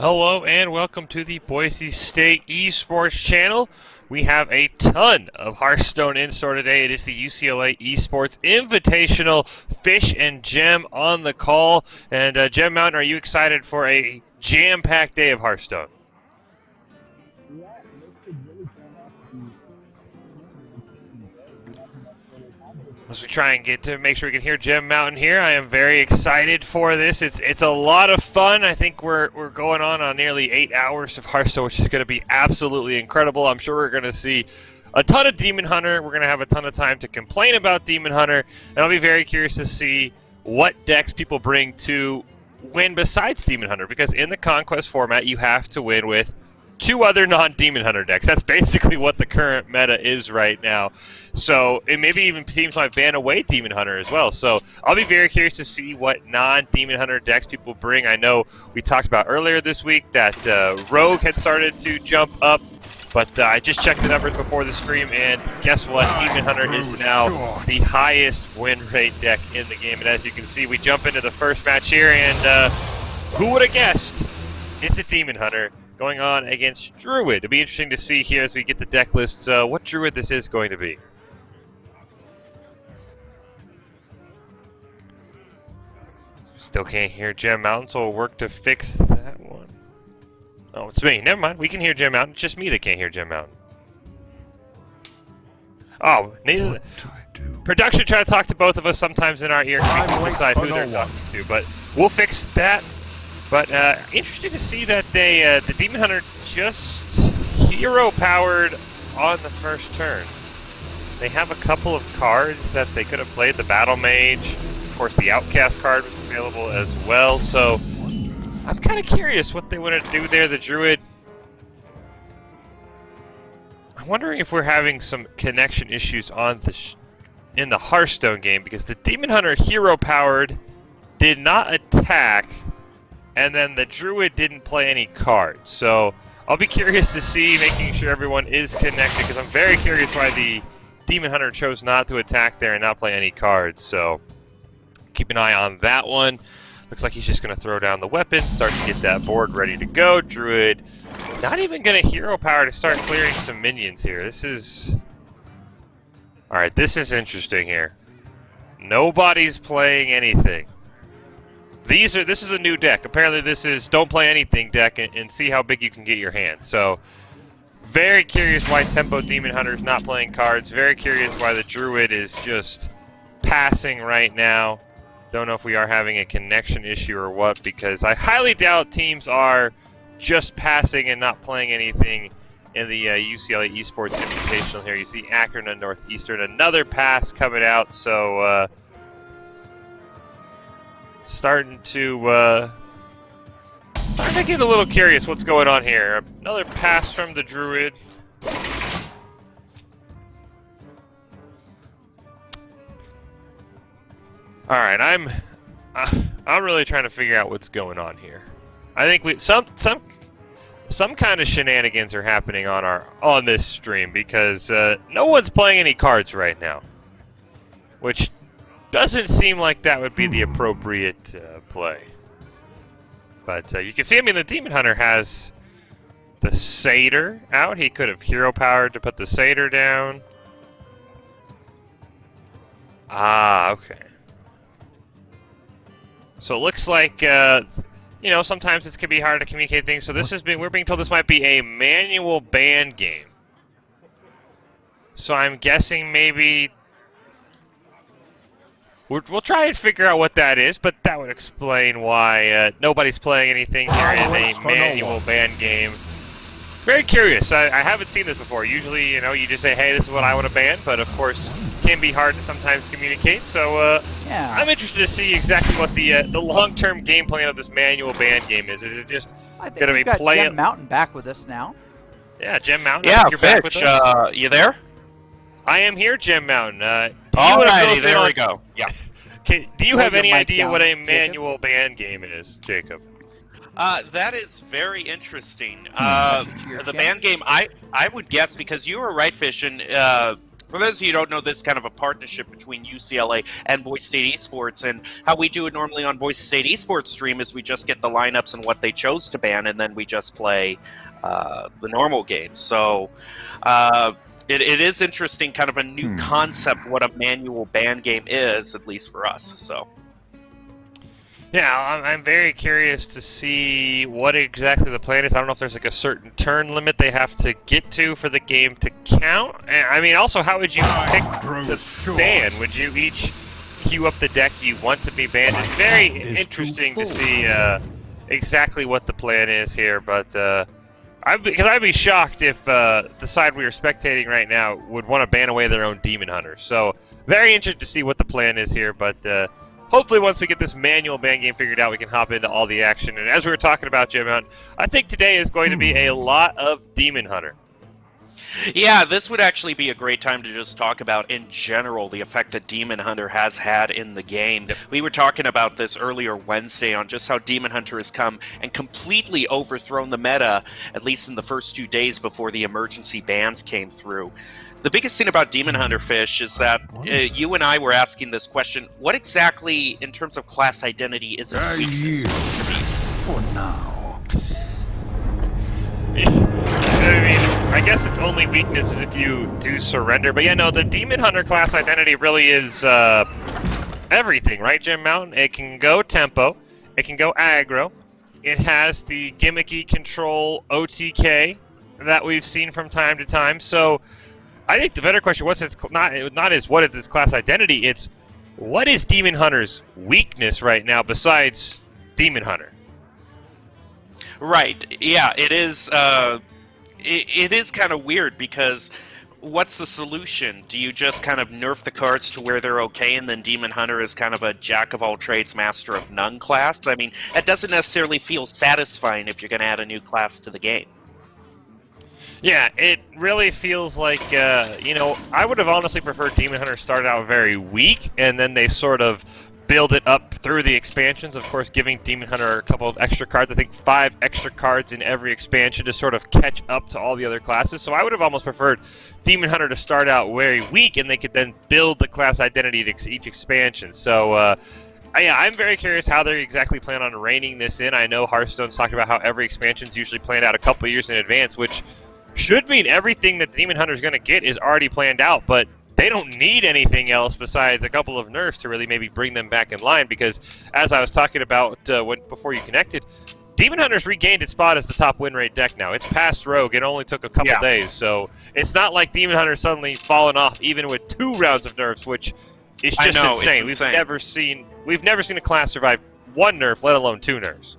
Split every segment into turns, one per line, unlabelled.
Hello and welcome to the Boise State Esports channel. We have a ton of Hearthstone in store today. It is the UCLA Esports Invitational. Fish and Gem on the call. And Gem Mountain, are you excited for a jam-packed day of Hearthstone? As we try and get to make sure we can hear Gem Mountain here, I am very excited for this. It's a lot of fun. I think we're going on nearly 8 hours of Hearthstone, which is going to be absolutely incredible. I'm sure we're going to see a ton of Demon Hunter. We're going to have a ton of time to complain about Demon Hunter, and I'll be very curious to see what decks people bring to win besides Demon Hunter, because in the Conquest format, you have to win with 2 other non-Demon Hunter decks. That's basically what the current meta is right now. So, and maybe even teams might ban away Demon Hunter as well. So, I'll be very curious to see what non-Demon Hunter decks people bring. I know we talked about earlier this week that Rogue had started to jump up, but I just checked the numbers before the stream, and guess what? Demon Hunter is now the highest win rate deck in the game. And as you can see, we jump into the first match here, and who would have guessed? It's a Demon Hunter going on against Druid. It'll be interesting to see here as we get the deck lists what Druid this is going to be. Still can't hear Gem Mountain, so we'll work to fix that one. Oh, it's me. Never mind. We can hear Gem Mountain. It's just me that can't hear Gem Mountain. Oh, neither. Production try to talk to both of us sometimes in our ear. We can decide who they're talking to, but we'll fix that. But interesting to see that they the Demon Hunter just hero-powered on the first turn. They have a couple of cards that they could have played. The Battle Mage, of course, the Outcast card was available as well. So I'm kind of curious what they want to do there. The Druid. I'm wondering if we're having some connection issues on the in the Hearthstone game, because the Demon Hunter hero-powered did not attack. And then the Druid didn't play any cards. So I'll be curious to see, making sure everyone is connected, because I'm very curious why the Demon Hunter chose not to attack there and not play any cards. So keep an eye on that one. Looks like he's just going to throw down the weapons, start to get that board ready to go. Druid not even going to hero power to start clearing some minions here. This is... Alright, this is interesting here. Nobody's playing anything. This is a new deck. Apparently this is don't play anything deck and see how big you can get your hand. So, very curious why Tempo Demon Hunter is not playing cards. Very curious why the Druid is just passing right now. Don't know if we are having a connection issue or what, because I highly doubt teams are just passing and not playing anything in the UCLA Esports Invitational here. You see Akron and Northeastern, another pass coming out, so... Starting to get a little curious what's going on here. Another pass from the Druid. All right, I'm really trying to figure out what's going on here. I think some kind of shenanigans are happening on this stream, because no one's playing any cards right now, which doesn't seem like that would be the appropriate play. But you can see, I mean, the Demon Hunter has the Satyr out. He could have hero powered to put the Satyr down. Ah, okay. So it looks like, you know, sometimes it can be hard to communicate things. So this we're being told this might be a manual ban game. So I'm guessing maybe... We'll try and figure out what that is, but that would explain why nobody's playing anything here in a manual ban game. Very curious. I haven't seen this before. Usually, you know, you just say, hey, this is what I want to ban, but of course, can be hard to sometimes communicate. So yeah. I'm interested to see exactly what the long-term game plan of this manual ban game is. Is it just going to be playing?
Gem Mountain back with us now.
Yeah, Gem Mountain.
Yeah,
you're back with us.
You there?
I am here, Gem Mountain.
Alrighty, there we go. Yeah.
Do you have any idea what a manual ban game is, Jacob?
That is very interesting. The ban game, I would guess, because you were right, Fish, and For those of you who don't know, this is kind of a partnership between UCLA and Boise State Esports, and how we do it normally on Boise State Esports stream is we just get the lineups and what they chose to ban, and then we just play the normal games. So it is interesting, kind of a new concept, what a manual ban game is, at least for us. So.
Yeah, I'm very curious to see what exactly the plan is. I don't know if there's like a certain turn limit they have to get to for the game to count. And, I mean, also, how would you pick the ban? Would you each queue up the deck you want to be banned? It's very interesting to see exactly what the plan is here. But because I'd be shocked if the side we are spectating right now would want to ban away their own Demon Hunters. So very interested to see what the plan is here. But hopefully, once we get this manual ban game figured out, we can hop into all the action. And as we were talking about, Jim, I think today is going to be a lot of Demon Hunter.
Yeah, this would actually be a great time to just talk about, in general, the effect that Demon Hunter has had in the game. Yep. We were talking about this earlier Wednesday on just how Demon Hunter has come and completely overthrown the meta, at least in the first 2 days before the emergency bans came through. The biggest thing about Demon Hunter, Fish, is that you and I were asking this question: what exactly, in terms of class identity, is its weakness supposed to be?
For now.
I mean, I guess its only weakness is if you do surrender. But yeah, no, the Demon Hunter class identity really is everything, right, Jim Mountain? It can go tempo, it can go aggro, it has the gimmicky control OTK that we've seen from time to time. So I think the better question, what's its not is what is its class identity, it's what is Demon Hunter's weakness right now besides Demon Hunter?
Right. Yeah, it is. It is kind of weird because what's the solution? Do you just kind of nerf the cards to where they're okay, and then Demon Hunter is kind of a jack of all trades, master of none class? I mean, that doesn't necessarily feel satisfying if you're going to add a new class to the game.
Yeah, it really feels like, you know, I would have honestly preferred Demon Hunter started out very weak, and then they sort of build it up through the expansions, of course giving Demon Hunter a couple of extra cards, I think 5 extra cards in every expansion to sort of catch up to all the other classes. So I would have almost preferred Demon Hunter to start out very weak, and they could then build the class identity to each expansion. So yeah, I'm very curious how they exactly plan on reining this in. I know Hearthstone's talking about how every expansion is usually planned out a couple of years in advance, which should mean everything that Demon Hunter is going to get is already planned out, but they don't need anything else besides a couple of nerfs to really maybe bring them back in line, because as I was talking about before you connected, Demon Hunter's regained its spot as the top win rate deck now. It's past Rogue. It only took a couple days, so it's not like Demon Hunter suddenly fallen off even with 2 rounds of nerfs, which is just insane. We've never seen a class survive 1 nerf, let alone 2 nerfs.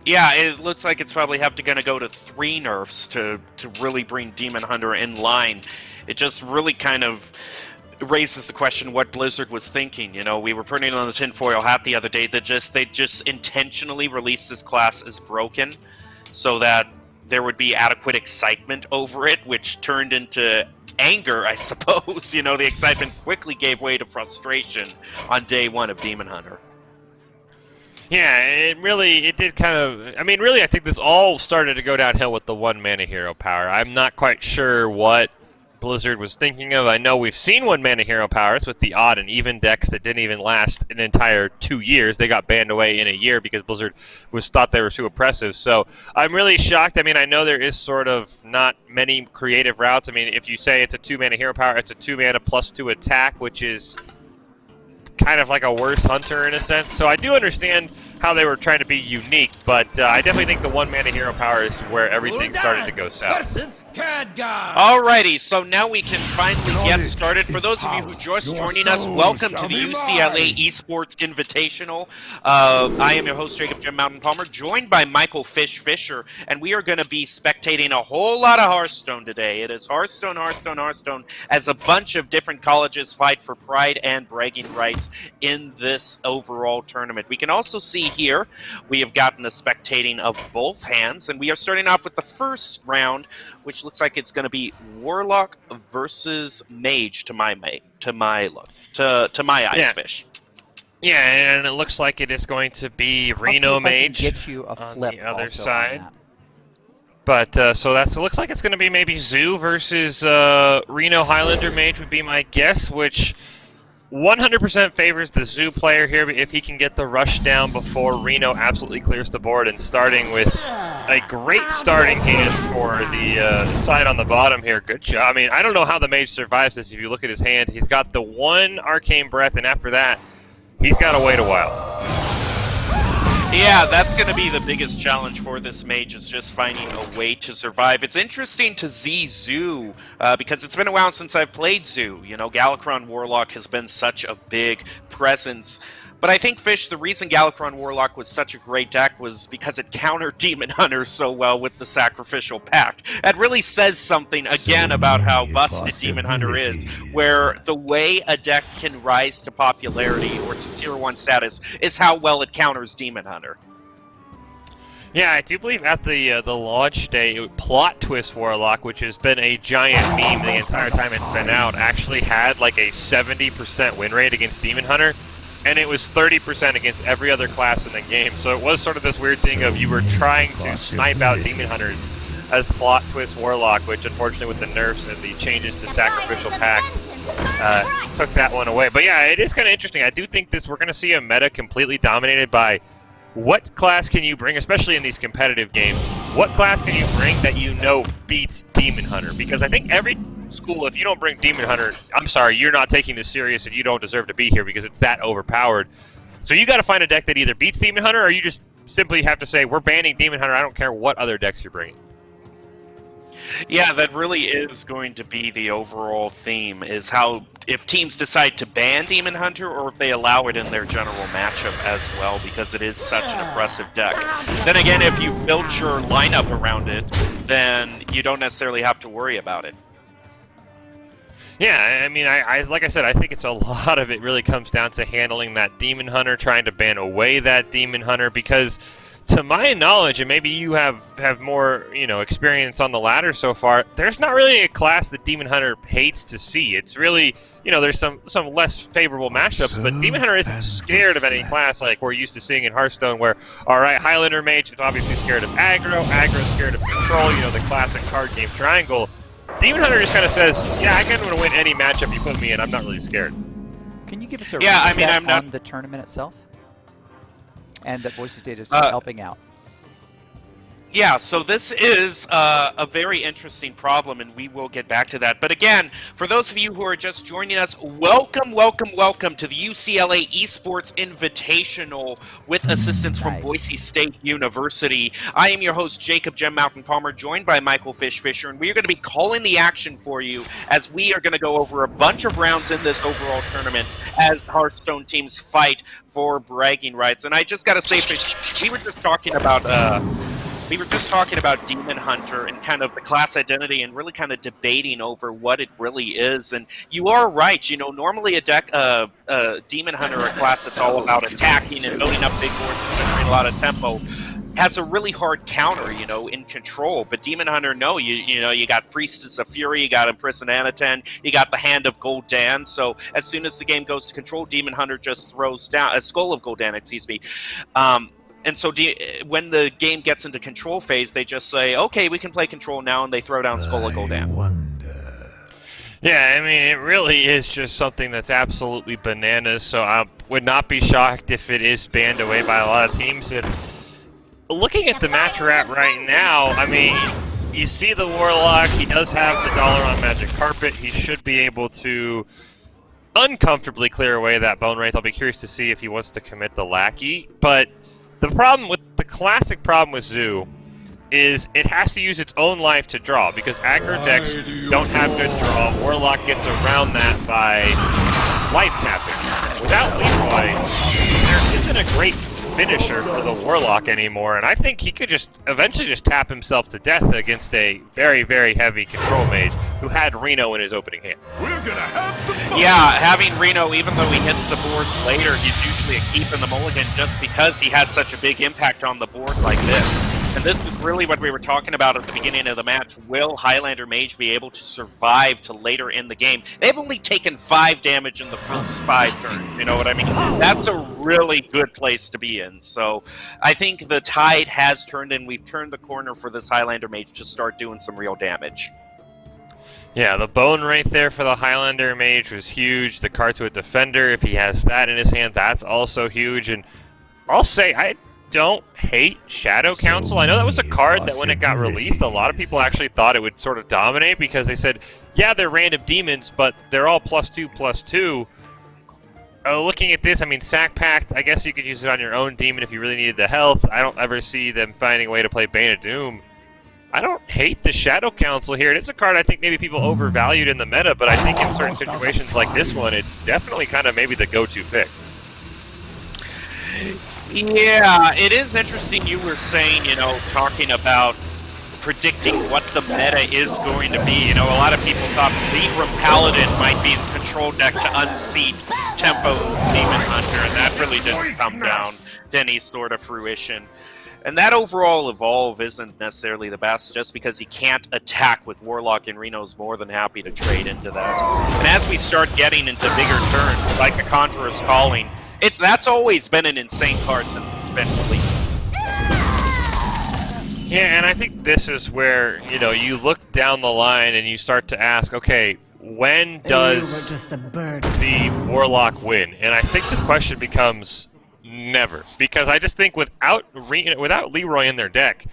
Yeah, it looks like it's probably going to go to 3 nerfs to really bring Demon Hunter in line. It just really kind of raises the question what Blizzard was thinking. You know, we were putting on the tinfoil hat the other day that they just intentionally released this class as broken so that there would be adequate excitement over it, which turned into anger, I suppose. You know, the excitement quickly gave way to frustration on day 1 of Demon Hunter.
Yeah, it did kind of, I mean, really, I think this all started to go downhill with the 1 mana hero power. I'm not quite sure what Blizzard was thinking of. I know we've seen 1 mana hero powers with the odd and even decks that didn't even last an entire 2 years. They got banned away in a year because Blizzard thought they were too oppressive. So I'm really shocked. I mean, I know there is sort of not many creative routes. I mean, if you say it's a 2 mana hero power, it's a 2 mana +2 attack, which is kind of like a worse hunter in a sense. So I do understand how they were trying to be unique, but I definitely think the 1 mana hero power is where everything started to go south.
Alrighty, so now we can finally get started. For those of you who just joining us, welcome to the UCLA Esports Invitational. I am your host, Jacob Jim Mountain Palmer, joined by Michael Fish Fisher, and we are going to be spectating a whole lot of Hearthstone today. It is Hearthstone, Hearthstone, Hearthstone, as a bunch of different colleges fight for pride and bragging rights in this overall tournament. We can also see here we have gotten the spectating of both hands, and we are starting off with the first round, which looks like it's going to be Warlock versus Mage to my eyes, Fish.
Yeah, and it looks like it is going to be Reno Mage
get you a flip
on the other side. But so it looks like it's going to be maybe Zoo versus Reno Highlander Mage would be my guess, which 100% favors the Zoo player here if he can get the rush down before Reno absolutely clears the board, and starting with a great starting hand for the side on the bottom here. Good job. I mean, I don't know how the Mage survives this. If you look at his hand, he's got the one Arcane Breath, and after that, he's got to wait a while.
Yeah, that's going to be the biggest challenge for this mage, is just finding a way to survive. It's interesting to see Zoo, because it's been a while since I've played Zoo. You know, Galakron Warlock has been such a big presence. But I think, Fish, the reason Galakron Warlock was such a great deck was because it countered Demon Hunter so well with the Sacrificial Pact. That really says something, again, about how busted Demon Hunter is, where the way a deck can rise to popularity or to Tier 1 status is how well it counters Demon Hunter.
Yeah, I do believe at the launch day, Plot Twist Warlock, which has been a giant meme the entire time it's been out, actually had like a 70% win rate against Demon Hunter. And it was 30% against every other class in the game. So it was sort of this weird thing of you were trying to snipe out Demon Hunters as Plot Twist Warlock, which unfortunately with the nerfs and the changes to Sacrificial Pact took that one away. But yeah, it is kind of interesting. I do think we're going to see a meta completely dominated by what class can you bring, especially in these competitive games. What class can you bring that you know beats Demon Hunter? Because I think every school, if you don't bring Demon Hunter, I'm sorry, you're not taking this serious and you don't deserve to be here because it's that overpowered. So you got to find a deck that either beats Demon Hunter, or you just simply have to say, we're banning Demon Hunter, I don't care what other decks you're bringing.
Yeah, that really is going to be the overall theme, is how if teams decide to ban Demon Hunter or if they allow it in their general matchup as well, because it is such an oppressive deck. Then again, if you build your lineup around it, then you don't necessarily have to worry about it.
Yeah, I mean, I like I said, I think it's a lot of it really comes down to handling that Demon Hunter, trying to ban away that Demon Hunter, because to my knowledge, and maybe you have more, experience on the ladder so far, there's not really a class that Demon Hunter hates to see. It's really, there's some less favorable matchups, but Demon Hunter isn't scared of any class like we're used to seeing in Hearthstone, where, all right, Highlander Mage is obviously scared of aggro's scared of control, the classic card game triangle. Demon Hunter just kind of says, yeah, I kind of want to win any matchup you put me in. I'm not really scared.
Can you give us a
I'm not
on the tournament itself? And that Boise State is helping out.
Yeah, so this is a very interesting problem, and we will get back to that. But again, for those of you who are just joining us, welcome to the UCLA Esports Invitational with assistance from Boise State University. I am your host, Jacob Gem Mountain Palmer, joined by Michael Fisher, and we are going to be calling the action for you as we are going to go over a bunch of rounds in this overall tournament as Hearthstone teams fight for bragging rights. And I just got to say, Fish, we were just talking about Demon Hunter and kind of the class identity and really kind of debating over what it really is. And you are right, normally a deck, Demon Hunter, a class that's all about attacking and building up big boards and generating a lot of tempo, has a really hard counter, in control. But Demon Hunter, no, you got Priestess of Fury, you got Imprisoned Anatan, you got the Hand of Gul'dan. So as soon as the game goes to control, Demon Hunter just throws down a Skull of Gul'dan, excuse me. And so when the game gets into control phase, they just say, okay, we can play control now, and they throw down Skull of Gul'dan.
Yeah, I mean, it really is just something that's absolutely bananas, so I would not be shocked if it is banned away by a lot of teams. And looking at the match we're at right now, I mean, you see the Warlock, he does have the $1 on Magic Carpet, he should be able to uncomfortably clear away that Bone Wraith. I'll be curious to see if he wants to commit the Lackey, but the classic problem with Zoo is it has to use its own life to draw, because aggro decks don't have good draw. Warlock gets around that by life tapping. Without Leroy, there isn't a great finisher for the Warlock anymore, and I think he could just eventually just tap himself to death against a very, very heavy control mage who had Reno in his opening hand.
We're gonna have some fun.
Yeah, having Reno, even though he hits the boards later, he's usually a keep in the mulligan just because he has such a big impact on the board like this. And this is really what we were talking about at the beginning of the match. Will Highlander Mage be able to survive to later in the game? They've only taken 5 damage in the first 5 turns, you know what I mean? That's a really good place to be in. So I think the tide has turned, and we've turned the corner for this Highlander Mage to start doing some real damage.
Yeah, the bone right there for the Highlander Mage was huge. The card to a defender, if he has that in his hand, that's also huge. And I'll say, I don't hate Shadow Council. I know that was a card that when it got released, a lot of people actually thought it would sort of dominate because they said, yeah, they're random demons, but they're all +2/+2. Looking at this, I mean, Sack Pact, I guess you could use it on your own demon if you really needed the health. I don't ever see them finding a way to play Bane of Doom. I don't hate the Shadow Council here. It is a card I think maybe people overvalued in the meta, but I think in certain situations like this one, it's definitely kind of maybe the go-to pick.
Yeah, it is interesting you were saying, you know, talking about predicting what the meta is going to be. You know, a lot of people thought Libram Paladin might be the control deck to unseat Tempo Demon Hunter, and that really didn't come down to any sort of fruition. And that overall evolve isn't necessarily the best, just because he can't attack with Warlock, and Reno's more than happy to trade into that. And as we start getting into bigger turns, like the Conjurer's Calling, that's always been an insane card since it's been released.
Yeah, and I think this is where, you know, you look down the line and you start to ask, okay, when does the Warlock win? And I think this question becomes never, because I just think without Leroy in their deck,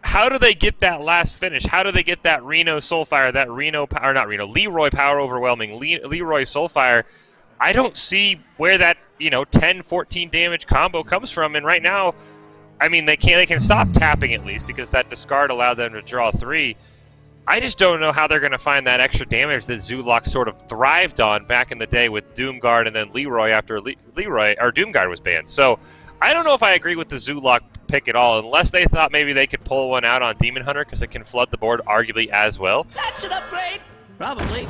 how do they get that last finish? How do they get that Reno Soulfire, that Leroy Power Overwhelming, Leroy Soulfire? I don't see where that, you know, 10-14 damage combo comes from, and right now, I mean, they can stop tapping at least because that discard allowed them to draw 3. I just don't know how they're going to find that extra damage that Zulok sort of thrived on back in the day with Doomguard and then Leroy after Doomguard was banned. So I don't know if I agree with the Zulok pick at all, unless they thought maybe they could pull one out on Demon Hunter because it can flood the board arguably as well.
That's an upgrade! Probably.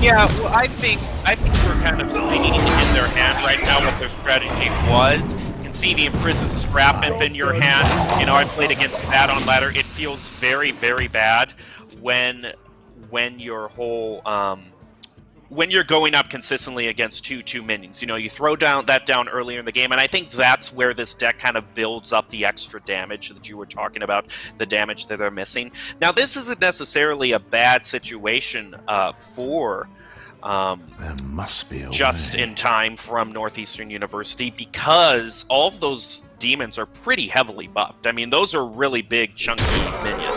Yeah, well, I think we're kind of seeing in their hand right now what their strategy was. You can see the Imprisoned Scrap Imp in your hand. You know, I played against that on ladder. It feels very, very bad when your whole when you're going up consistently against two minions. You know, you throw down earlier in the game, and I think that's where this deck kind of builds up the extra damage that you were talking about, the damage that they're missing. Now, this isn't necessarily a bad situation for
there must be a
just
way.
in time from Northeastern University, because all of those demons are pretty heavily buffed. I mean, those are really big, chunky minions.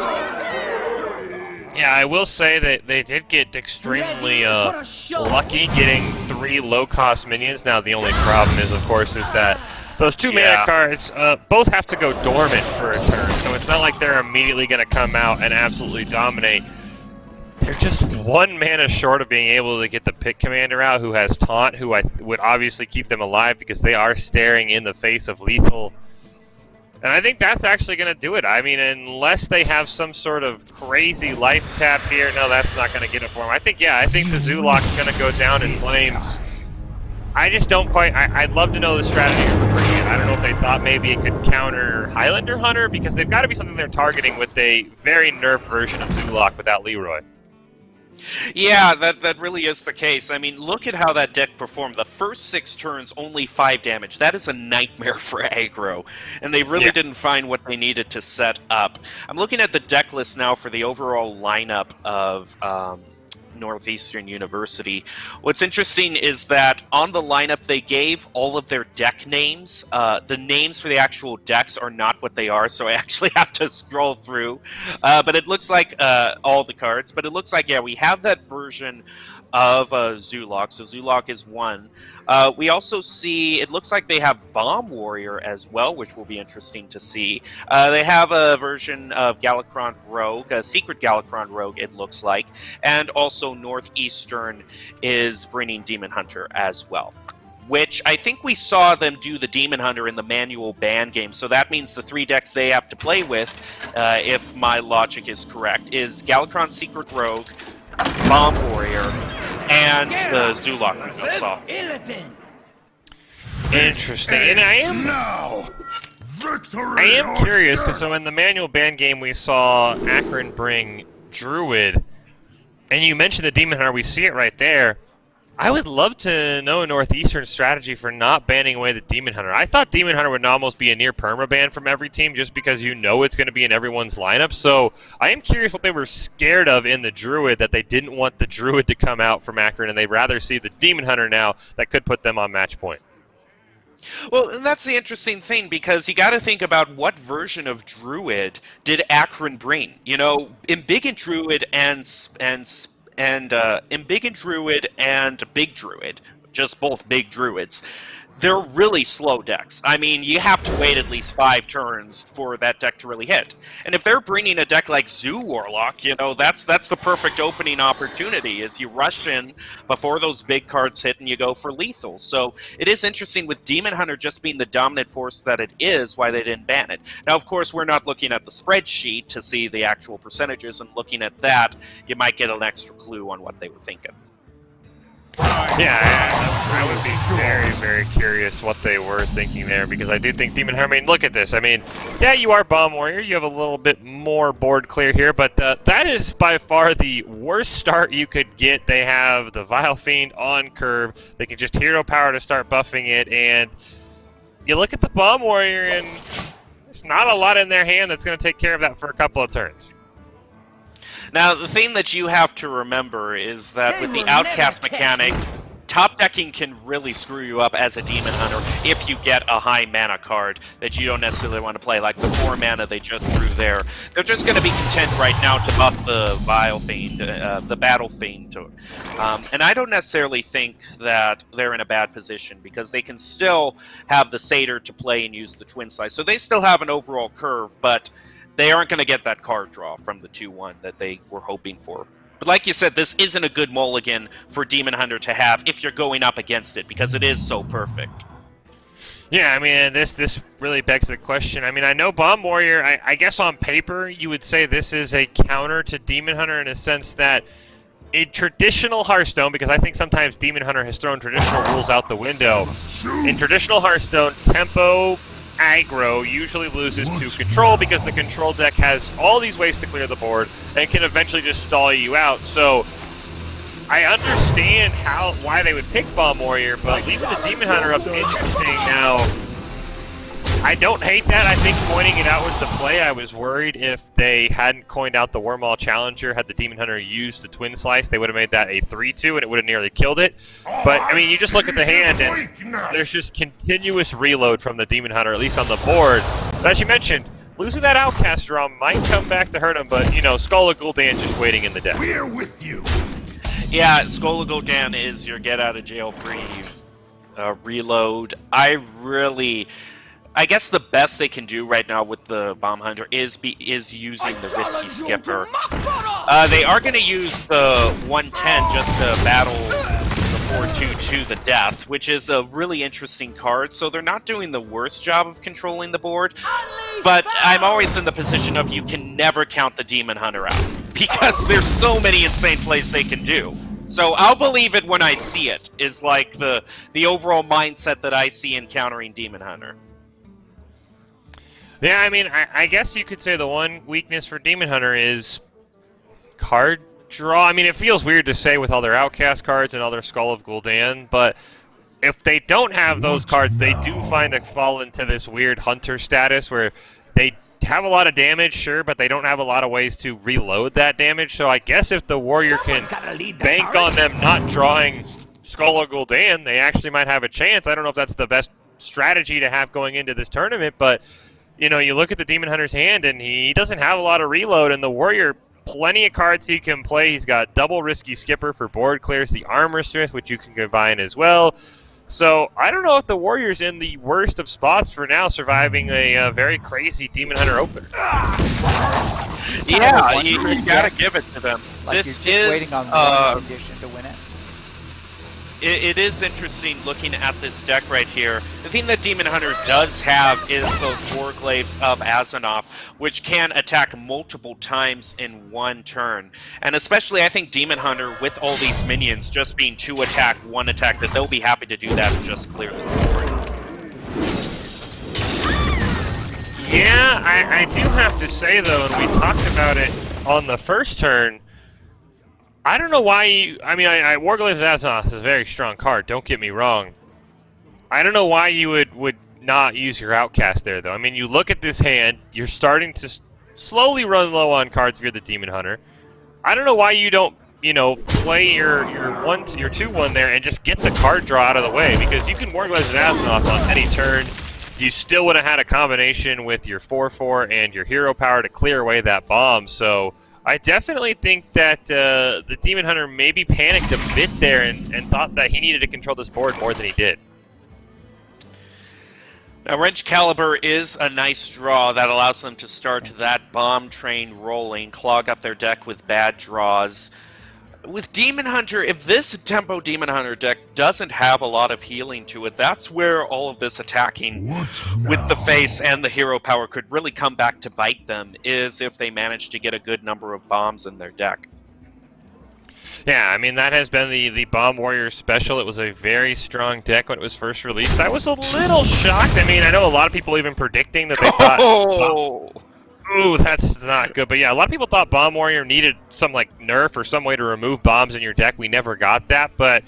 Yeah, I will say that they did get extremely lucky getting 3 low-cost minions. Now, the only problem is, of course, is that those 2 mana cards both have to go dormant for a turn, so it's not like they're immediately going to come out and absolutely dominate. They're just 1 mana short of being able to get the Pit Commander out, who has Taunt, who would obviously keep them alive because they are staring in the face of lethal. And I think that's actually going to do it. I mean, unless they have some sort of crazy life tap here, no, that's not going to get it for them. I think the Zulok's going to go down in flames. I just don't quite... I'd love to know the strategy for bringing it. I don't know if they thought maybe it could counter Highlander Hunter, because they've got to be something they're targeting with a very nerfed version of Zulok without Leroy.
Yeah, that really is the case. I mean, look at how that deck performed. The first 6 turns, only 5 damage. That is a nightmare for aggro, and they really didn't find what they needed to set up. I'm looking at the deck list now for the overall lineup of Northeastern University. What's interesting is that on the lineup they gave all of their deck names. The names for the actual decks are not what they are, so I actually have to scroll through. But it looks like all the cards. But it looks like, yeah, we have that version of Zulok. So Zulok is 1. We also see, it looks like they have Bomb Warrior as well, which will be interesting to see. They have a version of Galakron Rogue, a Secret Galakron Rogue, it looks like. And also Northeastern is bringing Demon Hunter as well, which I think we saw them do the Demon Hunter in the manual ban game. So that means the 3 decks they have to play with, if my logic is correct, is Galakron Secret Rogue, Bomb Warrior, and the Zulok we just saw.
Interesting. And I am...
Now,
I am curious, because so in the manual ban game we saw Akron bring Druid, and you mentioned the Demon Hunter, we see it right there. I would love to know Northeastern's strategy for not banning away the Demon Hunter. I thought Demon Hunter would almost be a near perma-ban from every team just because you know it's going to be in everyone's lineup. So I am curious what they were scared of in the Druid, that they didn't want the Druid to come out from Akron, and they'd rather see the Demon Hunter now that could put them on match point.
Well, and that's the interesting thing, because you got to think about what version of Druid did Akron bring. You know, Embiggen Druid and Embiggen Druid and Big Druid, just both big druids, they're really slow decks. I mean, you have to wait at least 5 turns for that deck to really hit. And if they're bringing a deck like Zoo Warlock, you know, that's the perfect opening opportunity, is you rush in before those big cards hit and you go for lethal. So it is interesting with Demon Hunter just being the dominant force that it is, why they didn't ban it. Now, of course, we're not looking at the spreadsheet to see the actual percentages, and looking at that, you might get an extra clue on what they were thinking.
Yeah, I would be very, very curious what they were thinking there, because I do think Demon Hunter, I mean, look at this. I mean, yeah, you are Bomb Warrior. You have a little bit more board clear here, but that is by far the worst start you could get. They have the Vile Fiend on curve. They can just hero power to start buffing it, and you look at the Bomb Warrior, and there's not a lot in their hand that's going to take care of that for a couple of turns.
Now, the thing that you have to remember is that with the Outcast mechanic, top decking can really screw you up as a Demon Hunter if you get a high mana card that you don't necessarily want to play, like the 4 mana they just threw there. They're just going to be content right now to buff the Vile Fiend, the Battle Fiend. And I don't necessarily think that they're in a bad position, because they can still have the Satyr to play and use the Twin Slice. So they still have an overall curve, but they aren't going to get that card draw from the 2-1 that they were hoping for. But like you said, this isn't a good mulligan for Demon Hunter to have if you're going up against it, because it is so perfect.
Yeah, I mean, this really begs the question. I mean, I know Bomb Warrior, I guess on paper you would say this is a counter to Demon Hunter in a sense that in traditional Hearthstone, because I think sometimes Demon Hunter has thrown traditional rules out the window. In traditional Hearthstone, tempo aggro usually loses to control, because the control deck has all these ways to clear the board and can eventually just stall you out. So I understand why they would pick Bomb Warrior, but leaving the Demon Hunter up interesting now. I don't hate that. I think pointing it out was the play. I was worried if they hadn't coined out the Wormhole Challenger, had the Demon Hunter used the Twin Slice, they would have made that a 3-2 and it would have nearly killed it. But, I mean, you just look at the hand and there's just continuous reload from the Demon Hunter, at least on the board. But as you mentioned, losing that Outcast draw might come back to hurt him, but, you know, Skull of Gul'dan just waiting in the deck.
We're with you.
Yeah, Skull of Gul'dan is your get-out-of-jail-free reload. I guess the best they can do right now with the Bomb Hunter is using the Risky Skipper. They are going to use the 110 just to battle the 4-2 to the death, which is a really interesting card. So they're not doing the worst job of controlling the board. But I'm always in the position of you can never count the Demon Hunter out, because there's so many insane plays they can do. So I'll believe it when I see it, is like the overall mindset that I see encountering Demon Hunter.
Yeah, I mean, I guess you could say the one weakness for Demon Hunter is card draw. I mean, it feels weird to say with all their Outcast cards and all their Skull of Gul'dan, but if they don't have those cards, they do find to fall into this weird Hunter status where they have a lot of damage, sure, but they don't have a lot of ways to reload that damage. So I guess if the Warrior can bank on them not drawing Skull of Gul'dan, they actually might have a chance. I don't know if that's the best strategy to have going into this tournament, but you know, you look at the Demon Hunter's hand, and he doesn't have a lot of reload, and the Warrior, plenty of cards he can play. He's got double Risky Skipper for board clears, the Armor Smith, which you can combine as well. So I don't know if the Warrior's in the worst of spots for now, surviving a very crazy Demon Hunter opener.
Yeah, you gotta give it to them.
Like
this
you're
is
just waiting on one condition to win it.
It is interesting looking at this deck right here. The thing that Demon Hunter does have is those Warglaives of Azzinoth, which can attack multiple times in one turn. And especially, I think Demon Hunter, with all these minions just being 2 attack, 1 attack, that they'll be happy to do that and just clear the board.
Yeah, I do have to say, though, and we talked about it on the first turn, I don't know why you... I mean, Warglaive's Azath is a very strong card, don't get me wrong. I don't know why you would not use your Outcast there, though. I mean, you look at this hand, you're starting to slowly run low on cards if you're the Demon Hunter. I don't know why you don't, you know, play your 2-1 there and just get the card draw out of the way, because you can Warglaive's Azath on any turn. You still would have had a combination with your 4/4 and your hero power to clear away that bomb, so... I definitely think that the Demon Hunter maybe panicked a bit there and thought that he needed to control this board more than he did.
Now, Wrench Caliber is a nice draw that allows them to start that bomb train rolling, clog up their deck with bad draws. With Demon Hunter, if this tempo Demon Hunter deck doesn't have a lot of healing to it, that's where all of this attacking with the face and the hero power could really come back to bite them, is if they manage to get a good number of bombs in their deck.
Yeah, I mean, that has been the Bomb Warrior special. It was a very strong deck when it was first released. I was a little shocked. I mean, I know a lot of people even predicting that they thought... Ooh, that's not good. But yeah, a lot of people thought Bomb Warrior needed some like nerf or some way to remove bombs in your deck. We never got that. But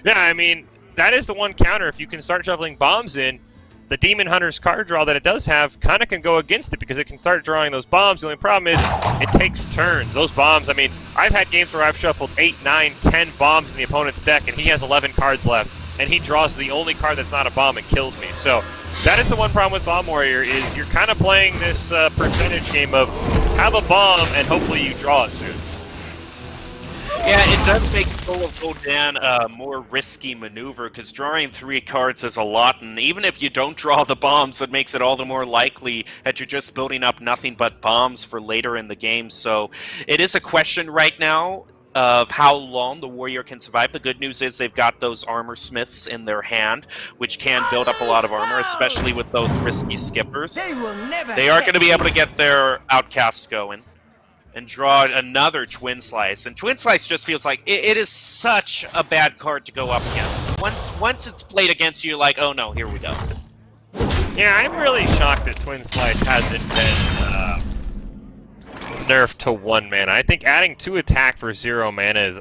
yeah, I mean, that is the one counter. If you can start shoveling bombs in, the Demon Hunter's card draw that it does have kind of can go against it, because it can start drawing those bombs. The only problem is it takes turns. Those bombs, I mean, I've had games where I've shuffled 8, 9, 10 bombs in the opponent's deck, and he has 11 cards left, and he draws the only card that's not a bomb and kills me. So that is the one problem with Bomb Warrior, is you're kind of playing this percentage game of have a bomb and hopefully you draw it soon.
Yeah, it does make Soul of Godan a more risky maneuver, because drawing 3 cards is a lot, and even if you don't draw the bombs, it makes it all the more likely that you're just building up nothing but bombs for later in the game. So it is a question right now of how long the Warrior can survive. The good news is they've got those Armor Smiths in their hand, which can build up a lot of armor, especially with those risky skippers. They are going to be able to get their Outcast going and draw another Twin Slice. And Twin Slice just feels like it is such a bad card to go up against. Once it's played against you, you're like, oh no, here we go.
Yeah, I'm really shocked that Twin Slice hasn't been nerfed to 1 mana. I think adding 2 attack for 0 mana is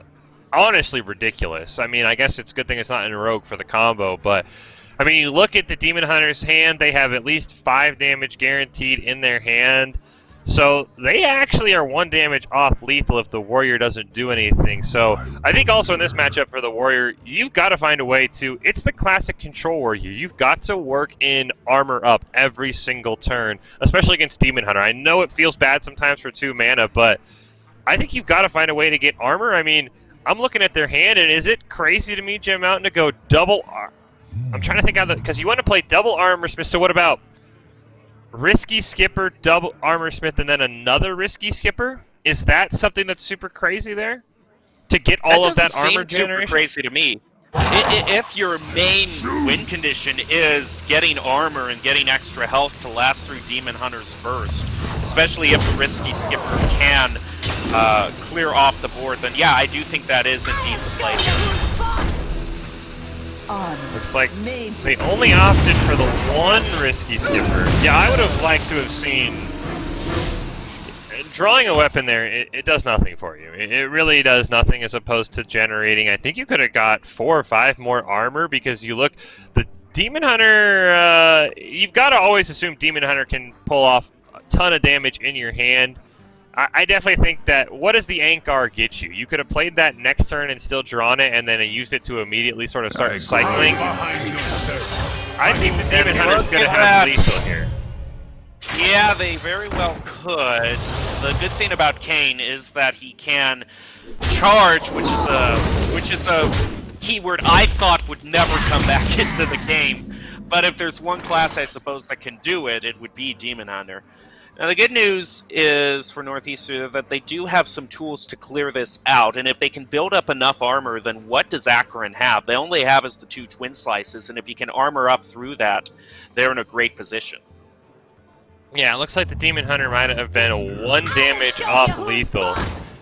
honestly ridiculous. I mean, I guess it's a good thing it's not in Rogue for the combo, but I mean, you look at the Demon Hunter's hand, they have at least 5 damage guaranteed in their hand. So they actually are 1 damage off lethal if the Warrior doesn't do anything. So I think also in this matchup for the Warrior, you've got to find a way to... It's the classic control Warrior. You've got to work in armor up every single turn, especially against Demon Hunter. I know it feels bad sometimes for 2 mana, but I think you've got to find a way to get armor. I mean, I'm looking at their hand, and is it crazy to me, Jim Mountain, to go double... I'm trying to think how the... Because you want to play double Armor Smith, so what about... Risky Skipper, double Armor Smith, and then another Risky Skipper? Is that something that's super crazy there? To get all of that armor generation?
Super crazy to me. If your main win condition is getting armor and getting extra health to last through Demon Hunter's burst, especially if the Risky Skipper can clear off the board, then yeah, I do think that is indeed the play here.
Looks like they only opted for the 1 Risky Skipper. Yeah, I would have liked to have seen... Drawing a weapon there, it does nothing for you. It really does nothing as opposed to generating. I think you could have got 4 or 5 more armor, because you look... The Demon Hunter... you've got to always assume Demon Hunter can pull off a ton of damage in your hand. I definitely think that, what does the Ankar get you? You could have played that next turn and still drawn it, and then used it to immediately sort of start cycling. I think the Demon Hunter's going to have lethal here.
Yeah, they very well could. The good thing about Kane is that he can charge, which is a keyword I thought would never come back into the game. But if there's one class, I suppose, that can do it, it would be Demon Hunter. Now, the good news is for Northeastern that they do have some tools to clear this out, and if they can build up enough armor, then what does Akron have? They only have is the 2 Twin Slices, and if you can armor up through that, they're in a great position.
Yeah, it looks like the Demon Hunter might have been 1 damage off lethal.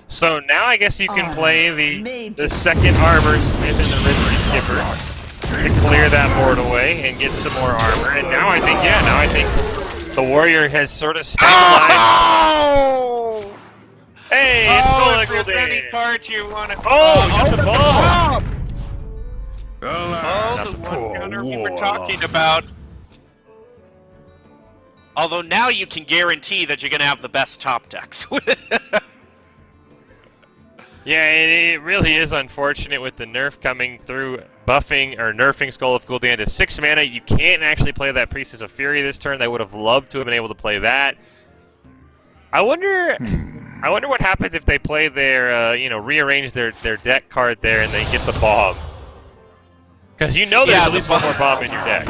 So now I guess you can play the second Armor Smith and the Risky Skipper to clear that board away and get some more armor. And now I think, yeah, The warrior has sort of stabilized.
Oh!
Hey,
Oh,
it's
if
Golden
there's any card you want to...
Oh, we got the bomb!
Oh, the one counter we were talking about. Although now you can guarantee that you're going to have the best top decks.
Yeah, it really is unfortunate with the nerf coming through, buffing or nerfing Skull of Gul'dan to 6 mana. You can't actually play that Priestess of Fury this turn. They would have loved to have been able to play that. I wonder what happens if they play their, rearrange their deck card there and they get the bomb. Because you know there's at least one more bomb in your deck.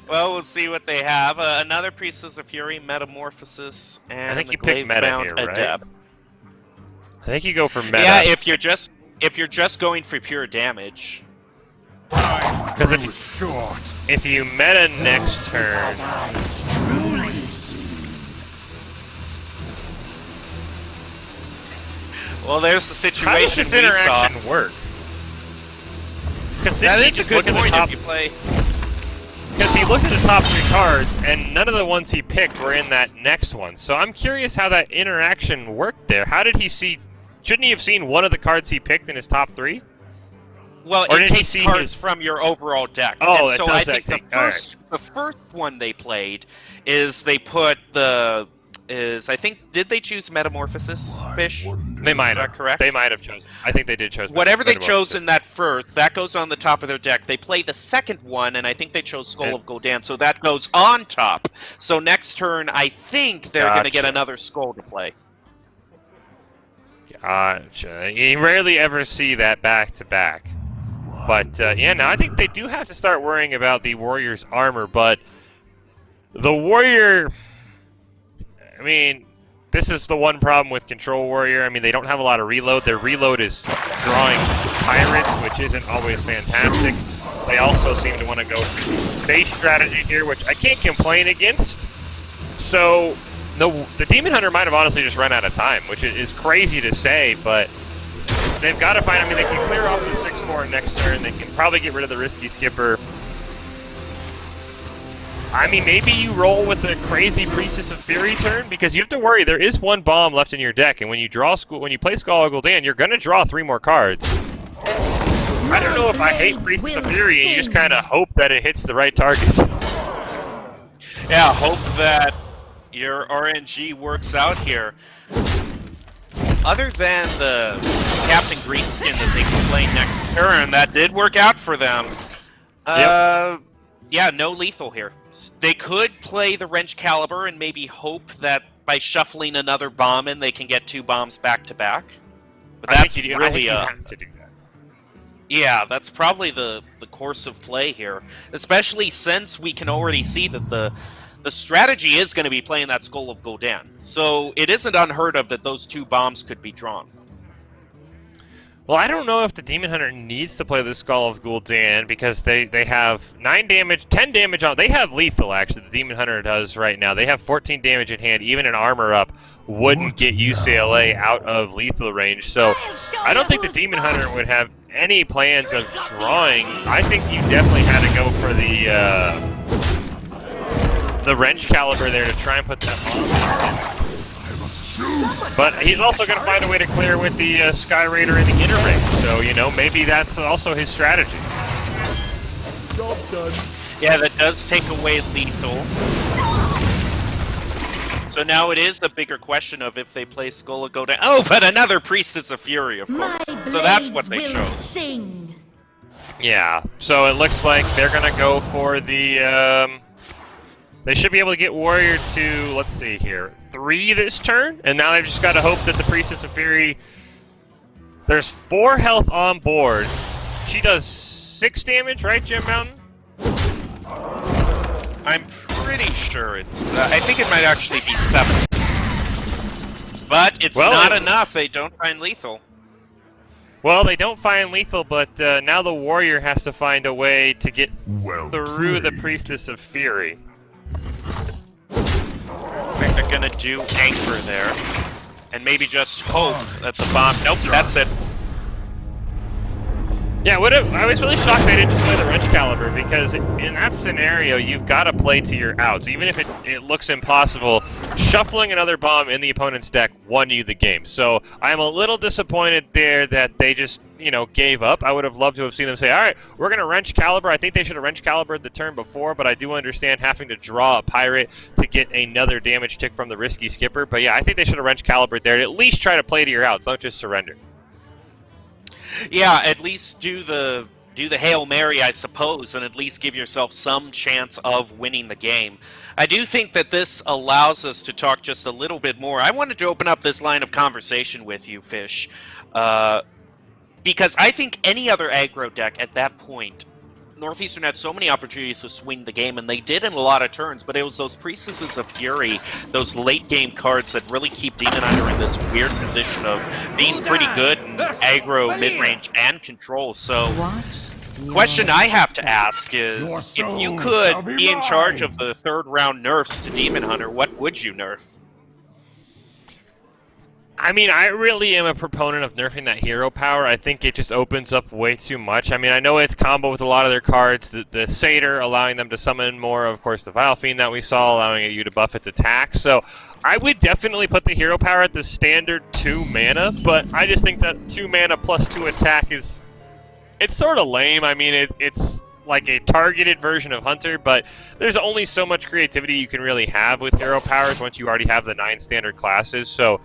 Well, we'll see what they have. Another Priestess of Fury, Metamorphosis, and
I think
the
you pick meta
Glaive-bound
here, right?
Adept.
I think you go for meta.
Yeah, if you're just going for pure damage.
Because if you meta next turn,
well, there's the situation
how does this
we saw.
interaction work? Because
That is a good point if you play.
Because he looked at the top 3 cards, and none of the ones he picked were in that next one. So I'm curious how that interaction worked there. How did he see? Shouldn't he have seen one of the cards he picked in his top 3?
Well,
Or
it
did he
takes
see
cards
his-
from your overall deck.
Oh,
and
it
so
does
I
that
think
thing.
the first one they played is they put did they choose Metamorphosis, Fish?
They might
Is
have.
that correct?
They might have chosen. I think they did choose.
Whatever they chose
Metamorphosis.
in that first, that goes on the top of their deck. They play the second one, and I think they chose Skull of Gul'dan, so that goes on top. So next turn, I think they're going to get
Gotcha.
another Skull to play.
Gotcha. You rarely ever see that back to back. But yeah, now I think they do have to start worrying about the Warrior's armor. But the Warrior, I mean, this is the one problem with Control Warrior. I mean, they don't have a lot of reload. Their reload is drawing Pirates, which isn't always fantastic. They also seem to want to go for base strategy here, which I can't complain against. So the Demon Hunter might have honestly just run out of time, which is crazy to say, but they've got to find. I mean, they can clear off the 6/4 next turn. They can probably get rid of the risky skipper. I mean, maybe you roll with the crazy Priestess of Fury turn, because you have to worry. There is one bomb left in your deck, and when you play Skull of Gul'dan, you're going to draw 3 more cards. I don't know if I hate Priestess of Fury, and you just kind of hope that it hits the right targets.
Yeah, hope that your RNG works out here. Other than the Captain Greenskin that they can play next turn, that did work out for them. Yeah, no lethal here. They could play the Wrench Caliber and maybe hope that by shuffling another bomb in, they can get 2 bombs back to back. But that's
I think you have to do that.
Yeah, that's probably the course of play here, especially since we can already see that the strategy is going to be playing that Skull of Gul'dan. So it isn't unheard of that those 2 bombs could be drawn.
Well, I don't know if the Demon Hunter needs to play the Skull of Gul'dan, because they have 9 damage, 10 damage on. They have lethal, actually. The Demon Hunter does right now. They have 14 damage in hand. Even an armor up wouldn't get UCLA out of lethal range. So I don't think the Demon Hunter would have any plans of drawing. I think you definitely had to go for the Wrench Caliber there to try and put that on. But he's also going to find a way to clear with the Sky Raider in the inner ring. So, maybe that's also his strategy.
Job done.
Yeah, that does take away lethal. So now it is the bigger question of if they play Skull of Gul'dan. Oh, but another Priestess of Fury, of course. So that's what they chose.
Sing.
Yeah, so it looks like they're going to go for the... They should be able to get Warrior to, let's see here, 3 this turn. And now they've just got to hope that the Priestess of Fury... There's 4 health on board. She does 6 damage, right, Jim Mountain?
I'm pretty sure it's... I think it might actually be 7. But it's not enough. They don't find lethal.
Well, they don't find lethal, but now the Warrior has to find a way to get through the Priestess of Fury.
I think they're gonna do Anchor there. And maybe just hope that the bomb... Nope, that's it.
Yeah, I was really shocked they didn't just play the wrench caliber, because in that scenario, you've got to play to your outs. Even if it looks impossible, shuffling another bomb in the opponent's deck won you the game. So I'm a little disappointed there that they just, gave up. I would have loved to have seen them say, all right, we're going to wrench caliber. I think they should have wrench calibered the turn before, but I do understand having to draw a pirate to get another damage tick from the risky skipper. But yeah, I think they should have wrench calibered there. At least try to play to your outs, don't just surrender.
Yeah, at least do the Hail Mary, I suppose, and at least give yourself some chance of winning the game. I do think that this allows us to talk just a little bit more. I wanted to open up this line of conversation with you, Fish, because I think any other aggro deck at that point, Northeastern had so many opportunities to swing the game, and they did in a lot of turns, but it was those Priestesses of Fury, those late-game cards that really keep Demon Hunter in this weird position of being pretty good in aggro, mid-range, and control. So, question I have to ask is, if you could be in charge of the third-round nerfs to Demon Hunter, what would you nerf?
I mean, I really am a proponent of nerfing that hero power. I think it just opens up way too much. I mean, I know it's combo with a lot of their cards. The Satyr allowing them to summon more. Of course, the Vile Fiend that we saw allowing you to buff its attack. So I would definitely put the hero power at the standard 2 mana, but I just think that 2 mana plus 2 attack it's sort of lame. I mean, it's like a targeted version of Hunter, but there's only so much creativity you can really have with hero powers once you already have the 9 standard classes. So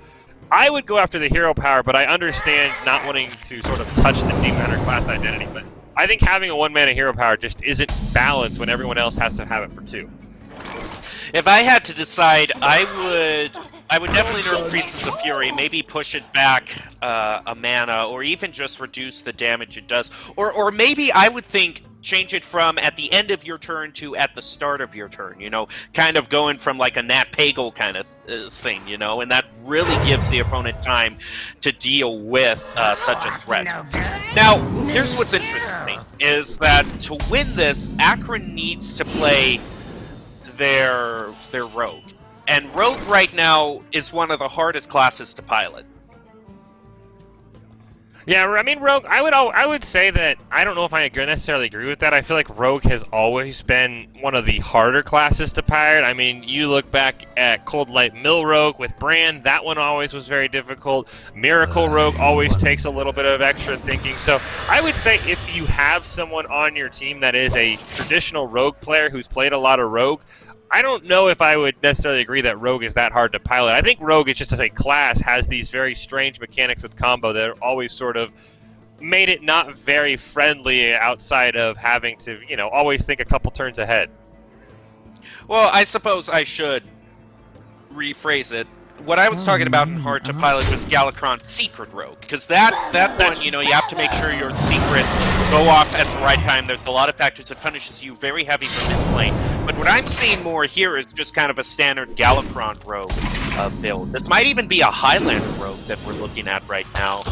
I would go after the hero power, but I understand not wanting to sort of touch the Demon Hunter class identity. But I think having a 1-mana hero power just isn't balanced when everyone else has to have it for 2.
If I had to decide, I would definitely nerf Priestess of Fury, maybe push it back a mana, or even just reduce the damage it does. Or maybe I would think change it from at the end of your turn to at the start of your turn, kind of going from like a Nat Pagal kind of thing, and that really gives the opponent time to deal with such a threat. Now, here's what's interesting, is that to win this, Akron needs to play their Rogue. And Rogue right now is one of the hardest classes to pilot.
Yeah, I mean, Rogue, I would say that I don't know if I necessarily agree with that. I feel like Rogue has always been one of the harder classes to pilot. I mean, you look back at Cold Light Mill Rogue with Brand, that one always was very difficult. Miracle Rogue always takes a little bit of extra thinking. So I would say if you have someone on your team that is a traditional Rogue player who's played a lot of Rogue, I don't know if I would necessarily agree that Rogue is that hard to pilot. I think Rogue is just as a class has these very strange mechanics with combo that are always sort of made it not very friendly outside of having to, always think a couple turns ahead.
Well, I suppose I should rephrase it. What I was talking about in hard to pilot was Galakron Secret Rogue, because that one, you have to make sure your secrets go off at the right time. There's a lot of factors that punishes you very heavy for misplaying. But what I'm seeing more here is just kind of a standard Galakron Rogue build. This might even be a Highlander Rogue that we're looking at right now,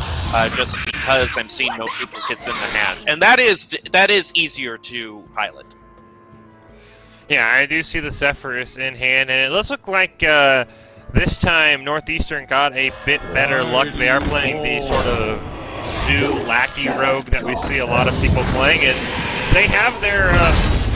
just because I'm seeing no duplicates in the hand, and that is easier to pilot.
Yeah, I do see the Zephyrus in hand, and it looks like this time, Northeastern got a bit better luck. They are playing the sort of Zoo Lackey Rogue that we see a lot of people playing, and they have their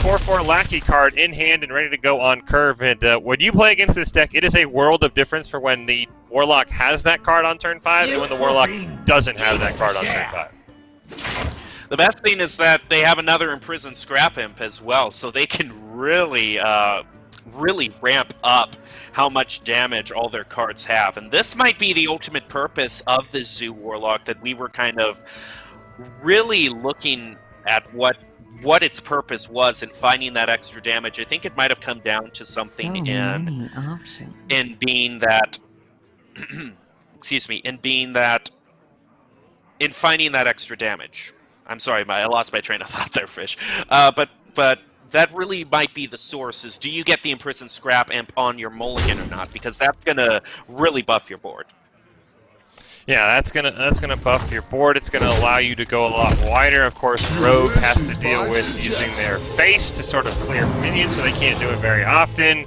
4/4 Lackey card in hand and ready to go on curve. And when you play against this deck, it is a world of difference for when the Warlock has that card on turn 5 and when the Warlock doesn't have that card on turn 5.
The best thing is that they have another Imprisoned Scrap Imp as well, so they can really ramp up how much damage all their cards have. And this might be the ultimate purpose of the Zoo Warlock, that we were kind of really looking at what its purpose was in finding that extra damage. I think it might have come down to something in being that in finding that extra damage. I'm sorry, I lost my train of thought there, Fish. But that really might be the source, is do you get the Imprisoned Scrap Imp on your mulligan or not? Because that's going to really buff your board.
Yeah, that's gonna buff your board. It's gonna allow you to go a lot wider. Of course, Rogue has to deal with using their face to sort of clear minions, so they can't do it very often.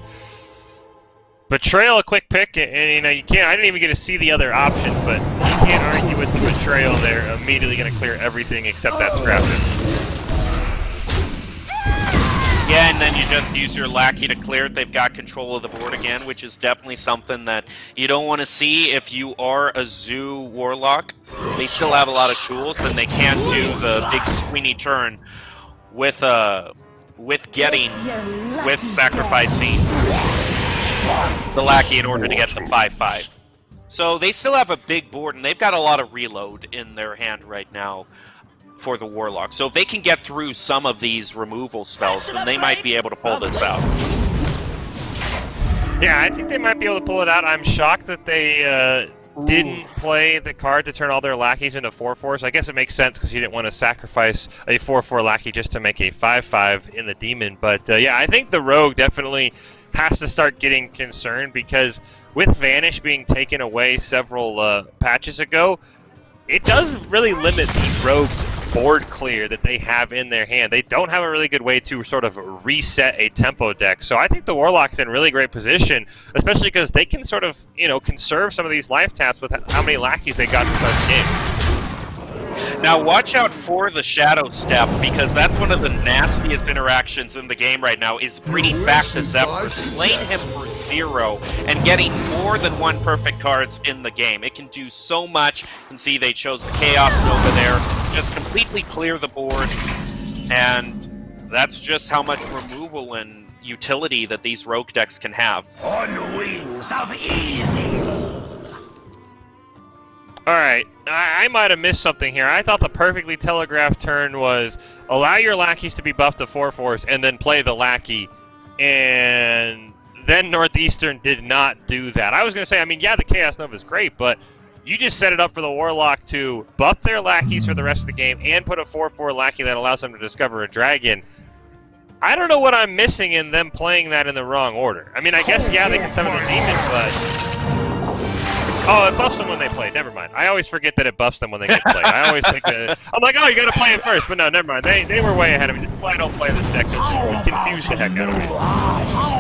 Betrayal, a quick pick, and you can't. I didn't even get to see the other options, but you can't argue with the Betrayal. Betrayal, they're immediately going to clear everything except that scrapper.
Yeah, and then you just use your lackey to clear it. They've got control of the board again, which is definitely something that you don't want to see if you are a Zoo Warlock. They still have a lot of tools, and they can't do the big swingy turn with sacrificing the lackey in order to get the 5/5. So they still have a big board, and they've got a lot of reload in their hand right now for the Warlock. So if they can get through some of these removal spells, then they might be able to pull this out.
Yeah, I think they might be able to pull it out. I'm shocked that they didn't play the card to turn all their lackeys into 4/4s. I guess it makes sense because you didn't want to sacrifice a 4/4 lackey just to make a 5/5 in the Demon. But yeah, I think the Rogue definitely has to start getting concerned because with Vanish being taken away several patches ago, it does really limit the Rogue's board clear that they have in their hand. They don't have a really good way to sort of reset a tempo deck. So I think the Warlock's in really great position, especially because they can sort of, conserve some of these life taps with how many lackeys they got to start the game.
Now watch out for the Shadow Step, because that's one of the nastiest interactions in the game right now, is bringing back the Zephyrs, playing him for 0, and getting more than 1 perfect cards in the game. It can do so much. You can see they chose the Chaos Nova there, just completely clear the board, and that's just how much removal and utility that these Rogue decks can have.
On the wings of evil.
Alright, I might have missed something here. I thought the perfectly telegraphed turn was allow your lackeys to be buffed to 4/4s and then play the lackey. And then Northeastern did not do that. I was going to say, yeah, the Chaos Nova is great, but you just set it up for the Warlock to buff their lackeys for the rest of the game and put a 4/4 lackey that allows them to discover a dragon. I don't know what I'm missing in them playing that in the wrong order. I guess, yeah, they can summon a demon, but... Oh, it buffs them when they play. Never mind. I always forget that it buffs them when they get played. I always think that... I'm like, oh, you gotta play it first. But no, never mind. They were way ahead of me. This is why I don't play this deck. It confused the heck out of me.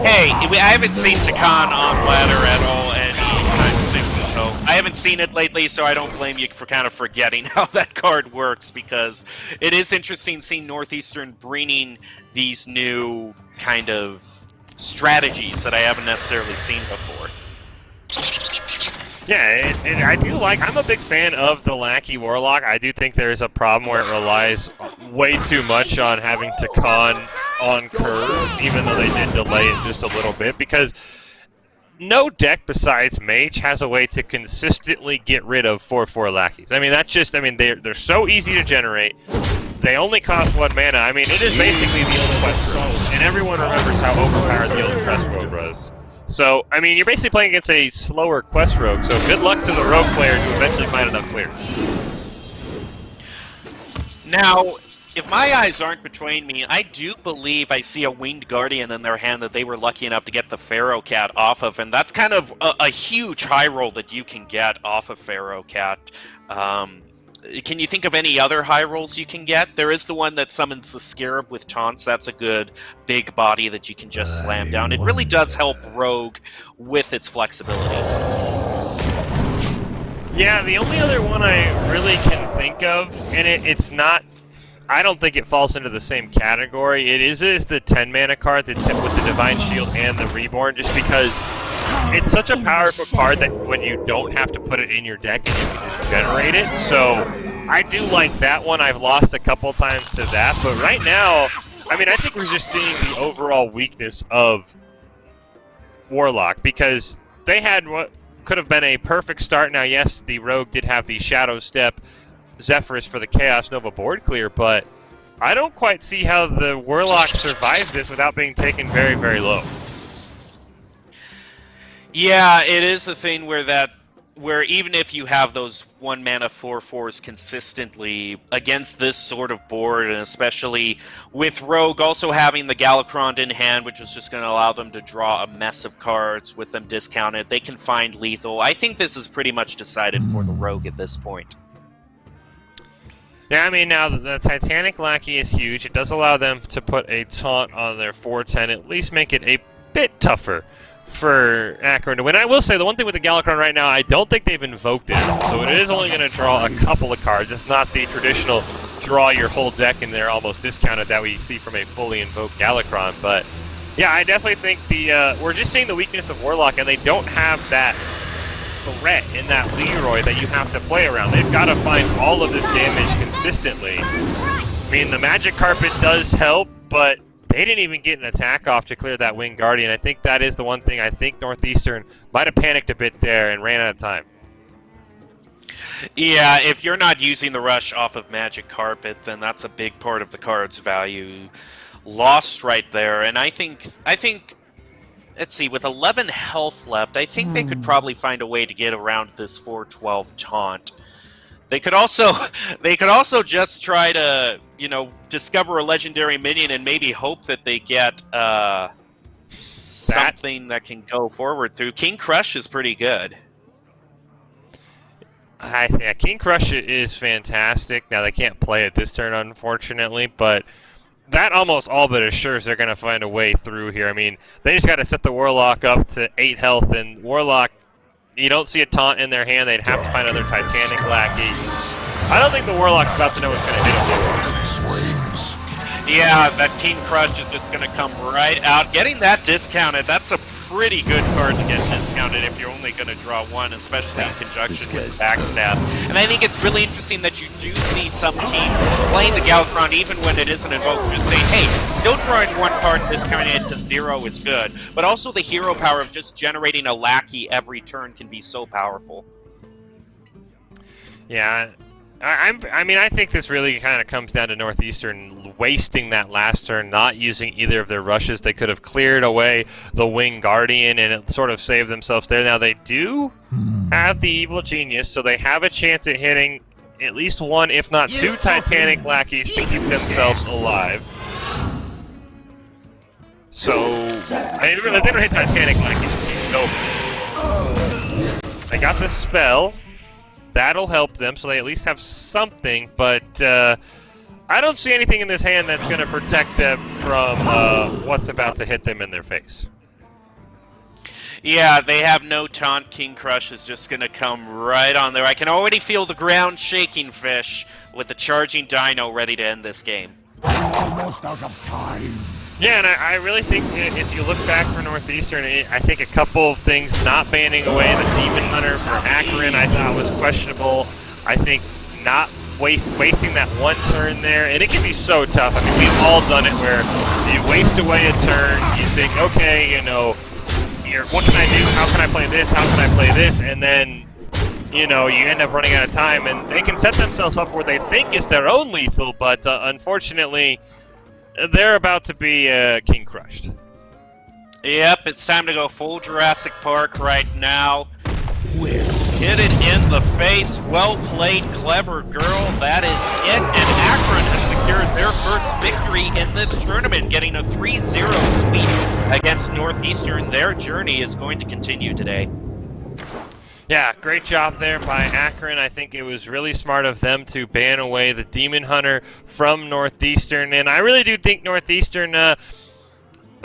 Hey, I haven't seen Takan on ladder at all anytime soon, so I haven't seen it lately, so I don't blame you for kind of forgetting how that card works, because it is interesting seeing Northeastern bringing these new kind of strategies that I haven't necessarily seen before.
Yeah, and I do I'm a big fan of the Lackey Warlock. I do think there's a problem where it relies way too much on having to con on curve, even though they did delay it just a little bit, because no deck besides Mage has a way to consistently get rid of 4/4 lackeys. That's just, they're so easy to generate. They only cost 1 mana. It is basically the old Quest Rogue, and everyone remembers how overpowered the old Quest Rogue was. So, you're basically playing against a slower Quest Rogue, so good luck to the Rogue player to eventually find enough clears.
Now, if my eyes aren't betraying me, I do believe I see a Winged Guardian in their hand that they were lucky enough to get the Pharaoh Cat off of, and that's kind of a huge high roll that you can get off of Pharaoh Cat. Can you think of any other high rolls you can get? There is the one that summons the Scarab with taunts. That's a good big body that you can just slam down. It really does help Rogue with its flexibility.
Yeah, the only other one I really can think of, and it's not... I don't think it falls into the same category. It is the 10 mana card with the Divine Shield and the Reborn, just because it's such a powerful card that when you don't have to put it in your deck and you can just generate it. So I do like that one. I've lost a couple times to that, but right now, I think we're just seeing the overall weakness of Warlock, because they had what could have been a perfect start. Now, yes, the Rogue did have the Shadow Step Zephyrs for the Chaos Nova board clear, but I don't quite see how the Warlock survived this without being taken very, very low.
Yeah, it is a thing where even if you have those 1 mana 4/4s consistently against this sort of board, and especially with Rogue also having the Galakron in hand, which is just going to allow them to draw a mess of cards with them discounted, they can find lethal. I think this is pretty much decided for the Rogue at this point.
Yeah, now the Titanic Lackey is huge. It does allow them to put a taunt on their 4/10, at least make it a bit tougher for Akron to win. I will say the one thing with the Galakron right now, I don't think they've invoked it at all, so it is only going to draw a couple of cards. It's not the traditional draw your whole deck and they're almost discounted that we see from a fully invoked Galakron. But yeah, I definitely think we're just seeing the weakness of Warlock, and they don't have that threat in that Leroy that you have to play around. They've got to find all of this damage consistently. I mean, the Magic Carpet does help, but they didn't even get an attack off to clear that Winged Guardian. I think that is the one thing I think Northeastern might have panicked a bit there and ran out of time.
Yeah, if you're not using the rush off of Magic Carpet, then that's a big part of the card's value lost right there. And I think, let's see, with 11 health left, I think they could probably find a way to get around this 412 taunt. They could also just try to, discover a legendary minion and maybe hope that they get something that can go forward through. King Crush is pretty good.
Yeah, King Crush is fantastic. Now, they can't play it this turn, unfortunately, but that almost all but assures they're going to find a way through here. I mean, they just got to set the Warlock up to 8 health, and Warlock, you don't see a taunt in their hand. They'd have to find another Titanic Lackey. I don't think the Warlock's about to know what's going to hit him.
Yeah, that King Crush is just going to come right out. Getting that discounted, that's a pretty good card to get discounted if you're only going to draw one, especially in conjunction with Backstab. And I think it's really interesting that you do see some teams playing the Galakron even when it isn't invoked, just saying, hey, still drawing one card, discounting it to 0 is good. But also the hero power of just generating a Lackey every turn can be so powerful.
Yeah, I mean, I think this really kind of comes down to Northeastern wasting that last turn, not using either of their rushes. They could have cleared away the Winged Guardian and it sort of saved themselves there. Now, they do have the Evil Genius, so they have a chance at hitting at least one, if not two, Titanic Lackeys to keep themselves alive. So, I mean, if they don't hit Titanic Lackeys, it's over. They got the spell. That'll help them, so they at least have something, but I don't see anything in this hand that's going to protect them from what's about to hit them in their face.
Yeah, they have no taunt. King Crush is just going to come right on there. I can already feel the ground shaking, Fish, with the charging Dino ready to end this game.
Almost out of time.
Yeah, and I really think if you look back for Northeastern, I think a couple of things, not banning away the Demon Hunter for Akron, I thought was questionable. I think not wasting that one turn there, and it can be so tough. I mean, we've all done it where you waste away a turn, you think, okay, what can I do? How can I play this? How can I play this? And then, you end up running out of time, and they can set themselves up where they think it's their own lethal, but unfortunately, they're about to be King Crushed.
Yep, it's time to go full Jurassic Park right now. Hit it in the face. Well played, clever girl. That is it. And Akron has secured their first victory in this tournament, getting a 3-0 sweep against Northeastern. Their journey is going to continue today.
Yeah, great job there by Akron. I think it was really smart of them to ban away the Demon Hunter from Northeastern. And I really do think Northeastern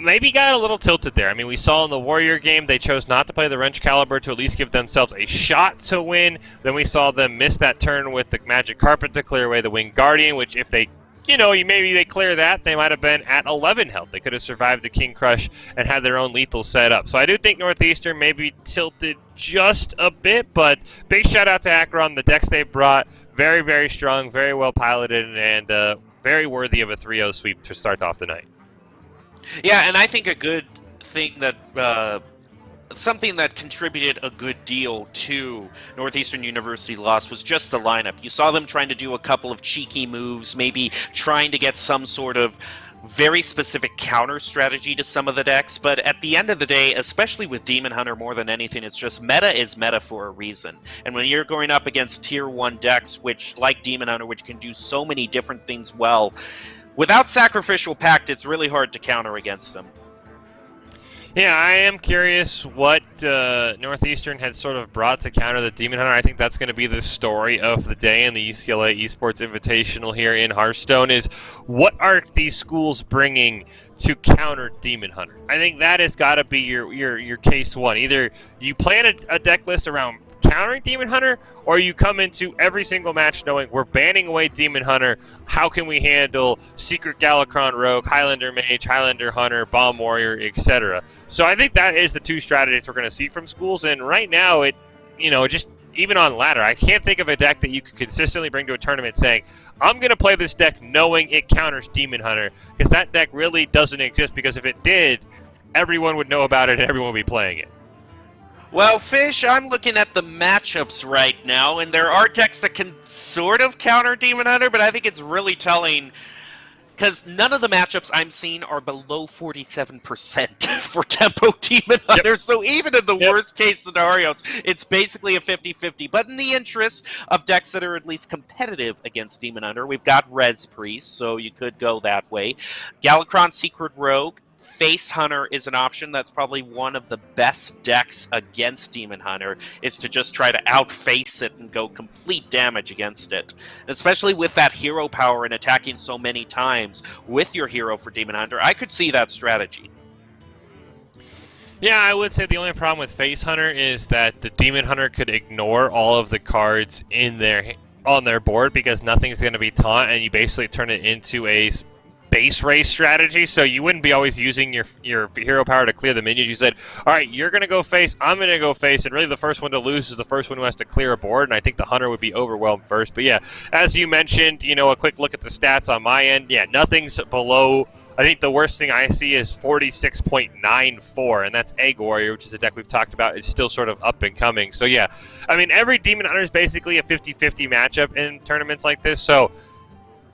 maybe got a little tilted there. I mean, we saw in the Warrior game they chose not to play the Wrench Caliber to at least give themselves a shot to win. Then we saw them miss that turn with the Magic Carpet to clear away the Winged Guardian, which if they maybe they clear that, they might have been at 11 health. They could have survived the King Crush and had their own lethal set up. So I do think Northeastern maybe tilted just a bit, but big shout out to Akron. The decks they brought, very, very strong, very well piloted, and very worthy of a 3-0 sweep to start off the night.
Yeah, and I think a good thing that something that contributed a good deal to Northeastern University loss was just the lineup. You saw them trying to do a couple of cheeky moves, maybe trying to get some sort of very specific counter strategy to some of the decks, but at the end of the day, especially with Demon Hunter more than anything, it's just meta is meta for a reason. And when you're going up against tier 1 decks, which like Demon Hunter, which can do so many different things well, without Sacrificial Pact, it's really hard to counter against them.
Yeah, I am curious what Northeastern had sort of brought to counter the Demon Hunter. I think that's going to be the story of the day in the UCLA Esports Invitational here in Hearthstone is what are these schools bringing to counter Demon Hunter. I think that has got to be your case one. Either you plan a deck list around countering Demon Hunter, or you come into every single match knowing we're banning away Demon Hunter. How can we handle Secret Galakron Rogue, Highlander Mage, Highlander Hunter, Bomb Warrior, etc.? So I think that is the two strategies we're going to see from schools. And right now, just even on ladder, I can't think of a deck that you could consistently bring to a tournament saying, I'm going to play this deck knowing it counters Demon Hunter, because that deck really doesn't exist, because if it did, everyone would know about it and everyone would be playing it.
Well, Fish, I'm looking at the matchups right now, and there are decks that can sort of counter Demon Hunter, but I think it's really telling because none of the matchups I'm seeing are below 47% for Tempo Demon Hunter. Yep. So even in the worst case scenarios, it's basically a 50-50. But in the interest of decks that are at least competitive against Demon Hunter, we've got Res Priest, so you could go that way. Galakron Secret Rogue. Face Hunter is an option. That's probably one of the best decks against Demon Hunter, is to just try to outface it and go complete damage against it. Especially with that hero power and attacking so many times with your hero for Demon Hunter, I could see that strategy.
Yeah, I would say the only problem with Face Hunter is that the Demon Hunter could ignore all of the cards on their board because nothing's going to be taunt, and you basically turn it into a base race strategy, so you wouldn't be always using your hero power to clear the minions. You said, all right, you're going to go face, I'm going to go face, and really the first one to lose is the first one who has to clear a board, and I think the Hunter would be overwhelmed first. But yeah, as you mentioned, a quick look at the stats on my end, yeah, nothing's below, I think the worst thing I see is 46.94, and that's Egg Warrior, which is a deck we've talked about. It's still sort of up and coming. So yeah, I mean, every Demon Hunter is basically a 50-50 matchup in tournaments like this, so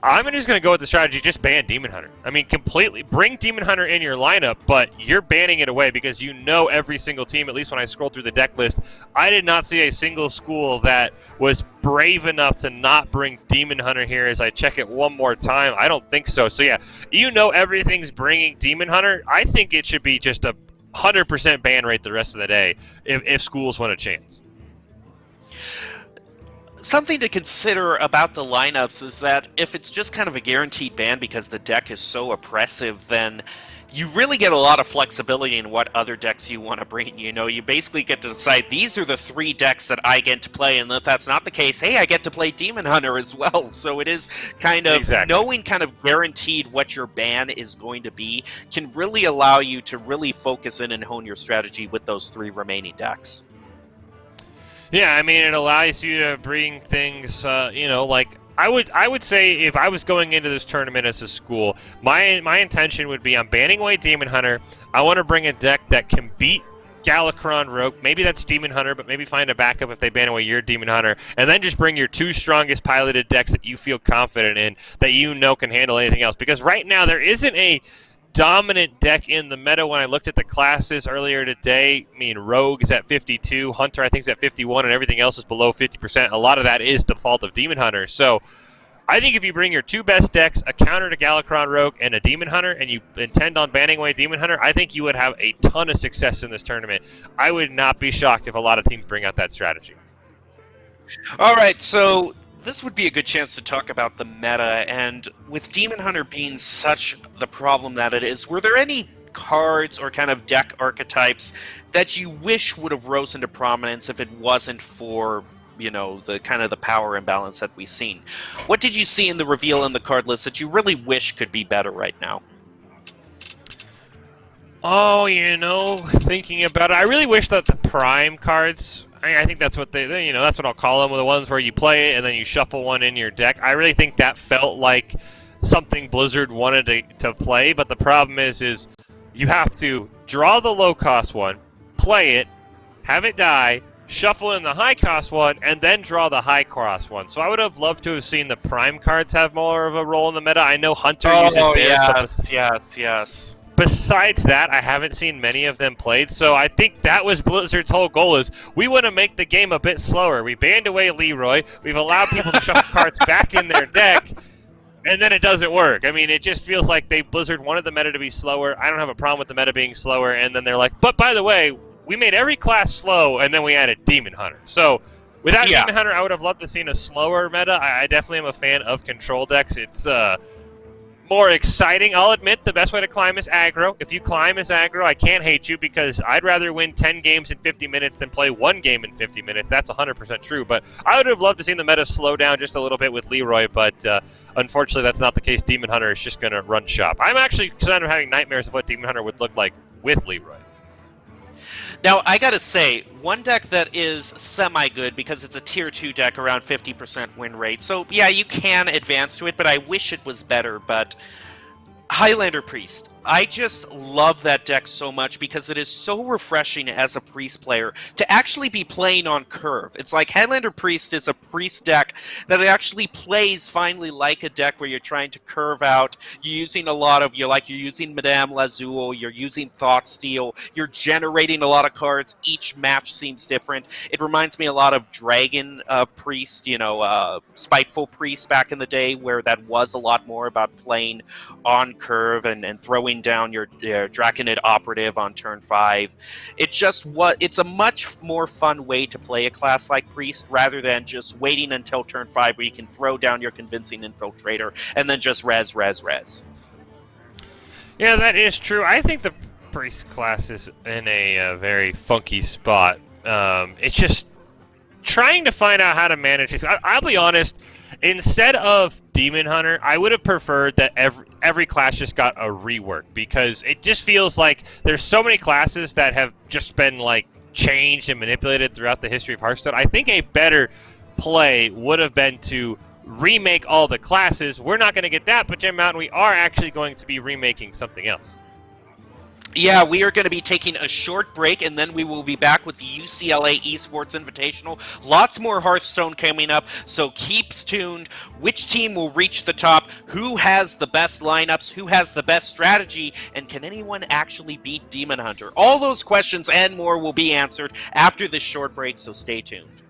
I'm just going to go with the strategy, just ban Demon Hunter. I mean, completely. Bring Demon Hunter in your lineup, but you're banning it away because every single team, at least when I scroll through the deck list, I did not see a single school that was brave enough to not bring Demon Hunter here. As I check it one more time, I don't think so. So yeah, everything's bringing Demon Hunter. I think it should be just a 100% ban rate the rest of the day if schools want a chance.
Something to consider about the lineups is that if it's just kind of a guaranteed ban because the deck is so oppressive, then you really get a lot of flexibility in what other decks you want to bring. You basically get to decide, these are the 3 decks that I get to play, and if that's not the case, hey, I get to play Demon Hunter as well. So it is kind of knowing kind of guaranteed what your ban is going to be can really allow you to really focus in and hone your strategy with those 3 remaining decks.
Yeah, I mean, it allows you to bring things, like I would say if I was going into this tournament as a school, my intention would be I'm banning away Demon Hunter. I want to bring a deck that can beat Galakron Rogue. Maybe that's Demon Hunter, but maybe find a backup if they ban away your Demon Hunter, and then just bring your 2 strongest piloted decks that you feel confident in, that can handle anything else. Because right now there isn't a dominant deck in the meta. When I looked at the classes earlier today, I mean, Rogue is at 52, Hunter I think is at 51, and everything else is below 50%. A lot of that is the fault of Demon Hunter. So I think if you bring your 2 best decks, a counter to Galakron Rogue and a Demon Hunter, and you intend on banning away Demon Hunter, I think you would have a ton of success in this tournament. I would not be shocked if a lot of teams bring out that strategy.
All right, so this would be a good chance to talk about the meta, and with Demon Hunter being such the problem that it is, were there any cards or kind of deck archetypes that you wish would have rose into prominence if it wasn't for, the kind of the power imbalance that we've seen? What did you see in the reveal in the card list that you really wish could be better right now?
Oh, thinking about it, I really wish that the Prime cards, I think that's what that's what I'll call them, the ones where you play it and then you shuffle one in your deck. I really think that felt like something Blizzard wanted to play, but the problem is you have to draw the low-cost one, play it, have it die, shuffle in the high-cost one, and then draw the high-cost one. So I would have loved to have seen the Prime cards have more of a role in the meta. I know Hunter uses theirs.
Yes.
Besides that, I haven't seen many of them played, so I think that was Blizzard's whole goal, is we want to make the game a bit slower. We banned away Leroy, we've allowed people to shuffle cards back in their deck, and then it doesn't work. I mean, it just feels like Blizzard wanted the meta to be slower. I don't have a problem with the meta being slower, and then they're like, but by the way, we made every class slow, and then we added Demon Hunter. So without Demon Hunter, I would have loved to have seen a slower meta. I definitely am a fan of control decks. It's more exciting. I'll admit the best way to climb is aggro. If you climb as aggro, I can't hate you because I'd rather win 10 games in 50 minutes than play 1 game in 50 minutes. That's 100% true. But I would have loved to see the meta slow down just a little bit with Leroy, but unfortunately that's not the case. Demon Hunter is just going to run shop. I'm actually kind of having nightmares of what Demon Hunter would look like with Leroy.
Now, I gotta say, one deck that is semi-good because it's a tier 2 deck around 50% win rate. So, yeah, you can advance to it, but I wish it was better. But Highlander Priest. I just love that deck so much because it is so refreshing as a Priest player to actually be playing on curve. It's like Highlander Priest is a Priest deck that actually plays finally like a deck where you're trying to curve out. You're using a lot of, you're using Madame Lazul, you're using Thoughtsteal, you're generating a lot of cards. Each match seems different. It reminds me a lot of Dragon Priest, Spiteful Priest back in the day, where that was a lot more about playing on curve and throwing down your Draconid Operative on turn 5. It's a much more fun way to play a class like Priest rather than just waiting until turn 5 where you can throw down your Convincing Infiltrator and then just res.
Yeah, that is true. I think the Priest class is in a very funky spot. It's just trying to find out how to manage this. I'll be honest, instead of Demon Hunter, I would have preferred that every class just got a rework, because it just feels like there's so many classes that have just been like changed and manipulated throughout the history of Hearthstone. I think a better play would have been to remake all the classes. We're not going to get that, but Gem Mountain, we are actually going to be remaking something else.
Yeah, we are going to be taking a short break, and then we will be back with the UCLA Esports Invitational. Lots more Hearthstone coming up, so keep tuned. Which team will reach the top? Who has the best lineups? Who has the best strategy? And can anyone actually beat Demon Hunter? All those questions and more will be answered after this short break, so stay tuned.